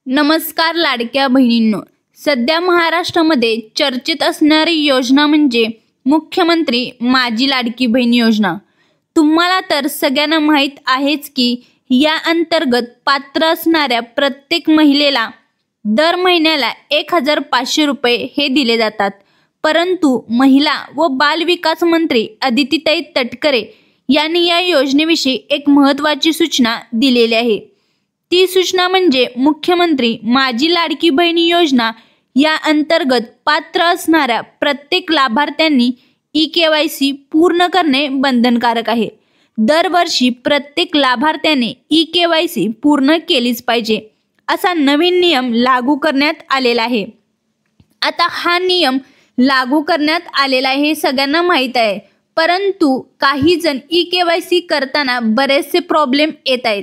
नमस्कार लाडक्या बहिणींनो, सध्या महाराष्ट्रामध्ये चर्चेत असणारी योजना म्हणजे मुख्यमंत्री माझी लाडकी बहीण योजना। तुम्हाला तर सगळ्यांना माहित आहेच की या अंतर्गत पात्र असणाऱ्या प्रत्येक महिलेला दर महिन्याला 1500 रुपये हे दिले जातात। परंतु महिला व बाल विकास मंत्री अदितीताई तटकरे यांनी या योजनेविषयी एक महत्त्वाची सूचना दिलेली आहे। ती सूचना म्हणजे मुख्यमंत्री माझी लाडकी बहीण योजना या अंतर्गत पात्र असणाऱ्या प्रत्येक लाभार्थ्यांनी ई-केवायसी पूर्ण करणे बंधनकारक आहे। दरवर्षी प्रत्येक लाभार्थ्याने ई-केवायसी पूर्ण केलीच पाहिजे असा नवीन नियम लागू करण्यात आलेला आहे। आता हा नियम लागू करण्यात आलेला आहे हे सगळ्यांना माहित आहे, परंतु काही जण ई-केवायसी करताना बरेचसे प्रॉब्लेम येत आहेत।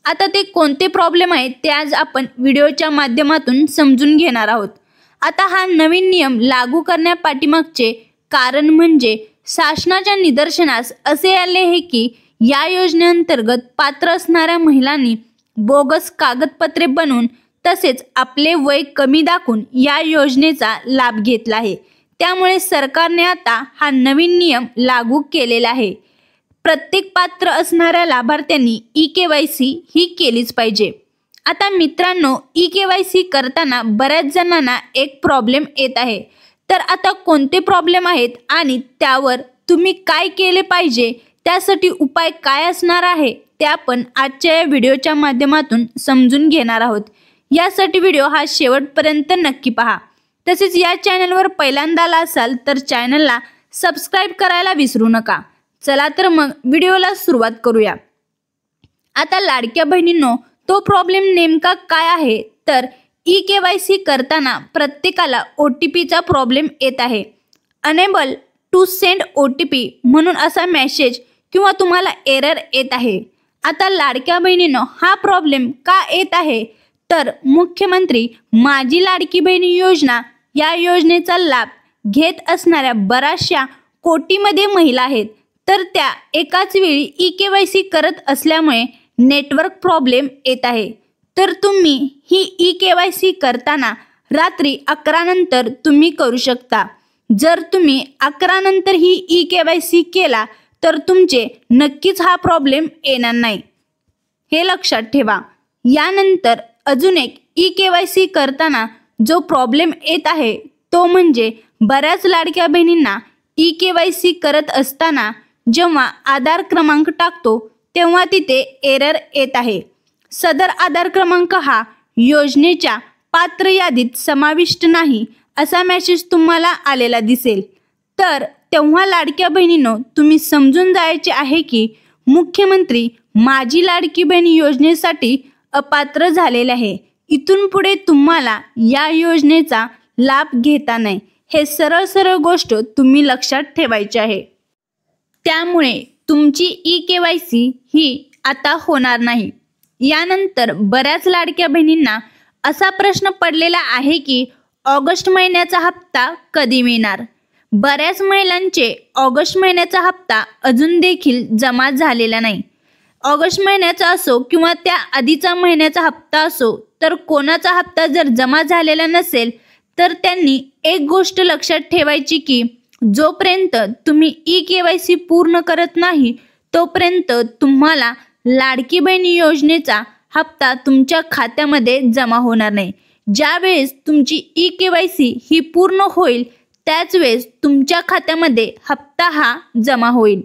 आता ते कोणते प्रॉब्लेम आहेत ते आज आपण व्हिडिओच्या माध्यमातून समजून घेणार आहोत। आता हा नवीन नियम लागू करण्यापाठीमागचे कारण म्हणजे शासनाच्या निदर्शनास असे आले आहे की या योजनेअंतर्गत पात्र असणाऱ्या महिलांनी बोगस कागदपत्रे बनवून तसेच आपले वय कमी दाखवून या योजनेचा लाभ घेतला आहे। त्यामुळे सरकारने आता हा नवीन नियम लागू केलेला आहे। प्रत्येक पात्र असणाऱ्या लाभार्थ्यांनी ई-केवायसी ही केलीच पाहिजे। आता मित्रांनो, ई-केवायसी करताना बऱ्याच जणांना एक प्रॉब्लेम येत आहे। तर आता कोणते प्रॉब्लेम आहेत आणि त्यावर तुम्ही काय केले पाहिजे, त्यासाठी उपाय काय असणार आहे ते आपण आजच्या या व्हिडिओच्या माध्यमातून समजून घेणार आहोत। यासाठी व्हिडिओ हा शेवटपर्यंत नक्की पहा। तसेच या चॅनलवर पहिल्यांदा आला असाल तर चॅनलला सबस्क्राइब करायला विसरू नका। चला तर मग व्हिडिओला सुरुवात करूया। आता लाडक्या बहिणींनो, तो प्रॉब्लेम नेमका काय आहे तर ई-केवायसी करताना प्रत्येकाला OTPचा प्रॉब्लेम येत आहे। अनेबल टू सेंड OTP म्हणून असा मेसेज किंवा तुम्हाला एरर येत आहे। आता लाडक्या बहिणींनो, हा प्रॉब्लेम का येत आहे तर मुख्यमंत्री माझी लाडकी बहीण योजना या योजनेचा लाभ घेत असणाऱ्या बऱ्याचशा कोटीमध्ये महिला आहेत। तर त्या एकाच वेळी ई-केवायसी करत असल्यामुळे नेटवर्क प्रॉब्लेम येत आहे। तर तुम्ही ही ई-केवायसी करताना रात्री 11 नंतर तुम्ही करू शकता। जर तुम्ही 11 नंतर ही ई-केवायसी केला तर तुमचे नक्कीच हा प्रॉब्लेम येणार नाही, हे लक्षात ठेवा। यानंतर अजून एक ई-केवायसी करताना जो प्रॉब्लेम येत आहे तो म्हणजे बऱ्याच लाडक्या बहिणींना ई-केवायसी करत असताना जेव्हा आधार क्रमांक टाकतो तेव्हा तिथे एरर येत आहे। सदर आधार क्रमांक हा योजनेच्या पात्र यादीत समाविष्ट नाही असा मेसेज तुम्हाला आलेला दिसेल। तर तेव्हा लाडक्या बहिणींनो, तुम्ही समजून जायचे आहे की मुख्यमंत्री माझी लाडकी बहीण योजनेसाठी अपात्र झालेले आहे। इथून पुढे तुम्हाला या योजनेचा लाभ घेता नाही, हे सरळ गोष्ट तुम्ही लक्षात ठेवायची आहे। त्यामुळे तुमची ई-केवायसी ही आता होणार नाही। यानंतर बऱ्याच लाडक्या बहिणींना असा प्रश्न पडलेला आहे की ऑगस्ट महिन्याचा हप्ता कधी मिळणार। बऱ्याच महिलांचे ऑगस्ट महिन्याचा हप्ता अजून देखील जमा झालेला नाही। ऑगस्ट महिन्याचा असो किंवा त्या आधीचा महिन्याचा हप्ता असो, तर कोणाचा हप्ता जर जमा झालेला नसेल तर त्यांनी एक गोष्ट लक्षात ठेवायची की जोपर्यंत तुम्ही ई-केवायसी पूर्ण करत नाही तोपर्यंत तुम्हाला लाडकी बहीण योजनेचा हप्ता तुमच्या खात्यामध्ये जमा होणार नाही। ज्यावेळेस तुमची ई-केवायसी ही पूर्ण होईल त्याच वेळेस तुमच्या खात्यामध्ये हप्ता हा जमा होईल।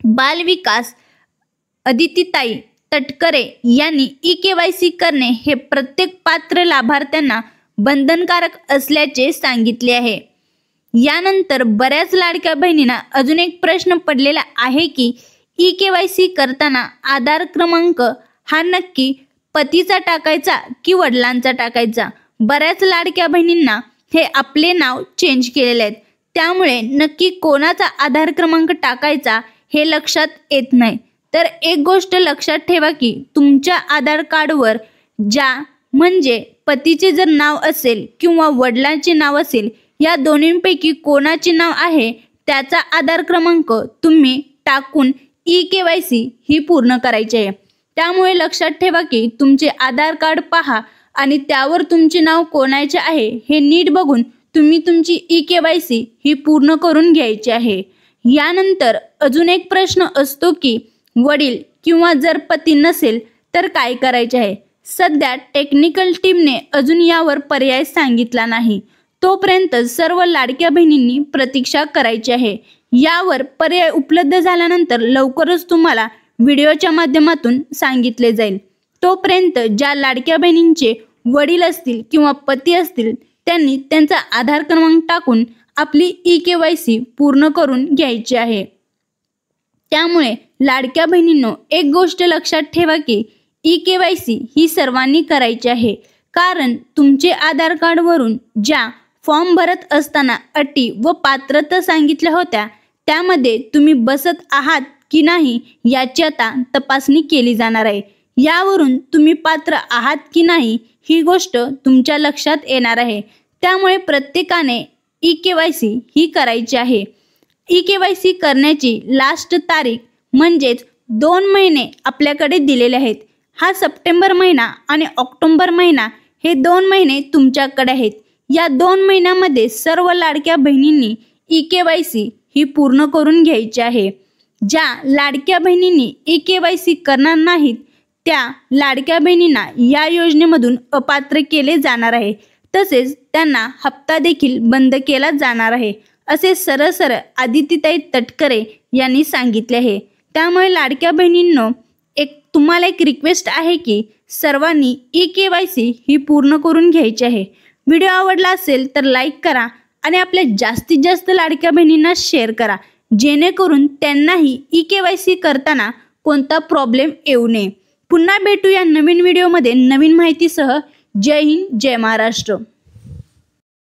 बाल विकास अदितीताई तटकरे यांनी ई-केवायसी करणे हे प्रत्येक पात्र लाभार्थ्यांना बंधनकारक असल्याचे सांगितले आहे। यानंतर बऱ्याच लाडक्या बहिणींना अजून एक प्रश्न पडलेला आहे की ई-केवायसी करताना आधार क्रमांक हा नक्की पतीचा टाकायचा की वडिलांचा टाकायचा। बऱ्याच लाडक्या बहिणींना हे आपले नाव चेंज केलेले आहेत, त्यामुळे नक्की कोणाचा आधार क्रमांक टाकायचा हे लक्षात येत नाही। तर एक गोष्ट लक्षात ठेवा की तुमच्या आधार कार्डवर ज्या म्हणजे पतीचे जर नाव असेल किंवा वडिलांचे नाव असेल, या दोन्हींपैकी कोणाचे नाव आहे त्याचा आधार क्रमांक तुम्ही टाकून ई-केवायसी ही पूर्ण करायची आहे। त्यामुळे लक्षात ठेवा की तुमचे आधार कार्ड पहा आणि त्यावर तुमचे नाव कोणाचे आहे हे नीट बघून तुम्ही तुमची eKYC ही पूर्ण करून घ्यायची आहे। यानंतर अजून एक प्रश्न असतो की वडील किंवा जर पती नसेल तर काय करायचे आहे। सध्या टेक्निकल टीमने अजून यावर पर्याय सांगितला नाही, तोपर्यंत सर्व लाडक्या बहिणींनी प्रतीक्षा करायची आहे। यावर पर्याय उपलब्ध झाल्यानंतर लवकरच तुम्हाला व्हिडिओच्या माध्यमातून सांगितले जाईल। तोपर्यंत ज्या लाडक्या बहिणींचे वडील असतील किंवा पती असतील त्यांनी त्यांचा आधार क्रमांक टाकून आपली eKYC पूर्ण करून घ्यायची आहे। त्यामुळे लाडक्या बहिणींनो, एक गोष्ट लक्षात ठेवा की eKYC ही सर्वांनी करायची आहे, कारण तुमचे आधार कार्डवरून ज्या फॉर्म भरत असताना अटी व पात्रता सांगितल्या होत्या त्यामध्ये तुम्ही बसत आहात की नाही याची आता तपासणी केली जाणार आहे। यावरून तुम्ही पात्र आहात की नाही ही गोष्ट तुमच्या लक्षात येणार आहे। त्यामुळे प्रत्येकाने eKYC ही करायची आहे। eKYC करण्याची लास्ट तारीख म्हणजेच 2 महिने आपल्याकडे दिलेले आहेत। हा सप्टेंबर महिना आणि ऑक्टोबर महिना हे 2 महिने तुमच्याकडे आहेत। या 2 महिन्यामध्ये सर्व लाडक्या बहिणींनी eKYC ही पूर्ण करून घ्यायची आहे। ज्या लाडक्या बहिणींनी eKYC करणार नाहीत त्या लाडक्या बहिणींना या योजनेमधून अपात्र केले जाणार आहे, तसेच त्यांना हप्ता देखील बंद केला जाणार आहे, असे सरळ आदितीताई तटकरे यांनी सांगितले आहे। त्यामुळे लाडक्या बहिणींनो, तुम्हाला एक रिक्वेस्ट आहे की सर्वांनी eKYC ही पूर्ण करून घ्यायची आहे। व्हिडिओ आवडला असेल तर लाईक करा आणि आपल्या जास्तीत जास्त लाडक्या बहिणींना शेअर करा, जेणेकरून त्यांनाही eKYC करताना कोणता प्रॉब्लेम येऊ नये। पुन्हा भेटूया नवीन व्हिडिओमध्ये नवीन माहितीसह। जय हिंद, जय महाराष्ट्र।